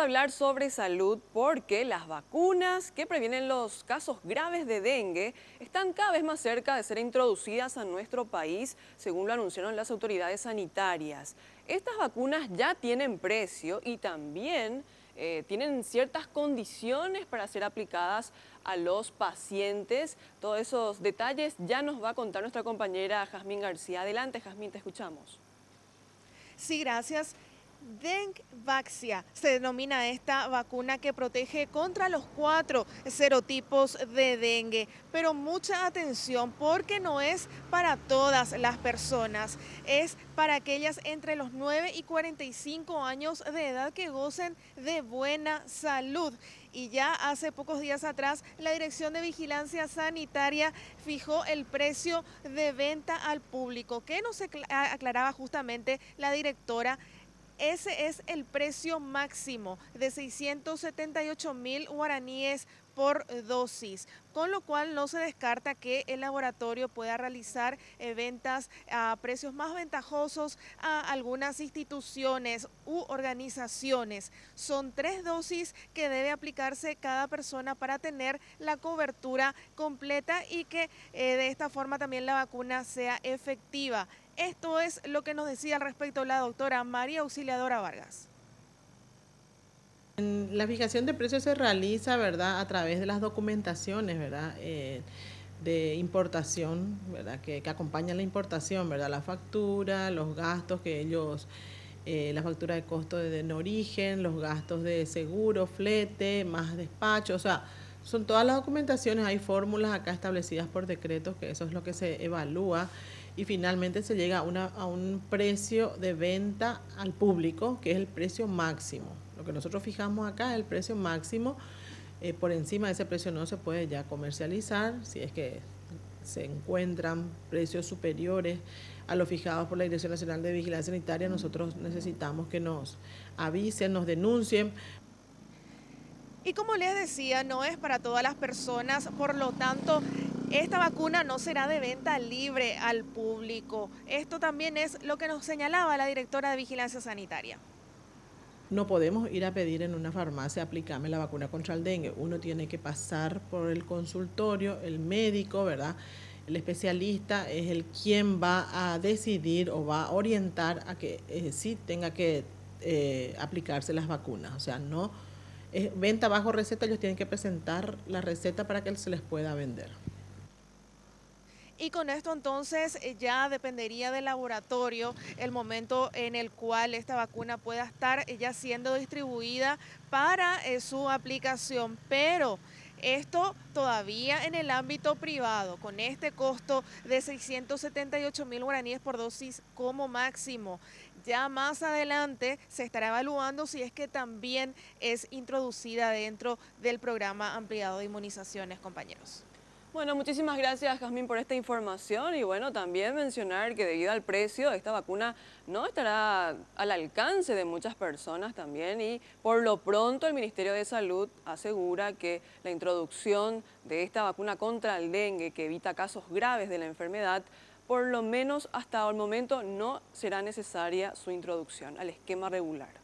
a hablar sobre salud porque las vacunas que previenen los casos graves de dengue están cada vez más cerca de ser introducidas a nuestro país, según lo anunciaron las autoridades sanitarias. Estas vacunas ya tienen precio y también tienen ciertas condiciones para ser aplicadas a los pacientes. Todos esos detalles ya nos va a contar nuestra compañera Jazmín García. Adelante, Jazmín, te escuchamos. Sí, gracias. Dengvaxia se denomina esta vacuna que protege contra los 4 serotipos de dengue, pero mucha atención porque no es para todas las personas, es para aquellas entre los 9 y 45 años de edad que gocen de buena salud. Y ya hace pocos días atrás, la Dirección de Vigilancia Sanitaria fijó el precio de venta al público, que nos aclaraba justamente la directora. Ese es el precio máximo de 678.000 guaraníes por dosis, con lo cual no se descarta que el laboratorio pueda realizar ventas a precios más ventajosos a algunas instituciones u organizaciones. Son 3 dosis que debe aplicarse cada persona para tener la cobertura completa y que de esta forma también la vacuna sea efectiva. Esto es lo que nos decía al respecto la doctora María Auxiliadora Vargas. La fijación de precios se realiza, ¿verdad?, a través de las documentaciones, ¿verdad?, de importación, ¿verdad?, que acompañan la importación, ¿verdad?, la factura, los gastos que ellos, la factura de costo en origen, los gastos de seguro, flete, más despacho, o sea, son todas las documentaciones, hay fórmulas acá establecidas por decretos, que eso es lo que se evalúa y finalmente se llega a un precio de venta al público, que es el precio máximo. Lo que nosotros fijamos acá es el precio máximo, por encima de ese precio no se puede ya comercializar, si es que se encuentran precios superiores a los fijados por la Dirección Nacional de Vigilancia Sanitaria. Nosotros necesitamos que nos avisen, nos denuncien. Y como les decía, no es para todas las personas, por lo tanto, esta vacuna no será de venta libre al público. Esto también es lo que nos señalaba la directora de Vigilancia Sanitaria. No podemos ir a pedir en una farmacia, aplicarme la vacuna contra el dengue. Uno tiene que pasar por el consultorio, el médico, ¿verdad? El especialista es el quien va a decidir o va a orientar a que sí tenga que aplicarse las vacunas. O sea, no es venta bajo receta, ellos tienen que presentar la receta para que se les pueda vender. Y con esto entonces ya dependería del laboratorio el momento en el cual esta vacuna pueda estar ya siendo distribuida para su aplicación. Pero esto todavía en el ámbito privado, con este costo de 678.000 guaraníes por dosis como máximo. Ya más adelante se estará evaluando si es que también es introducida dentro del programa ampliado de inmunizaciones, compañeros. Bueno, muchísimas gracias, Jazmín, por esta información y bueno, también mencionar que debido al precio, esta vacuna no estará al alcance de muchas personas también y por lo pronto el Ministerio de Salud asegura que la introducción de esta vacuna contra el dengue, que evita casos graves de la enfermedad, por lo menos hasta el momento no será necesaria su introducción al esquema regular.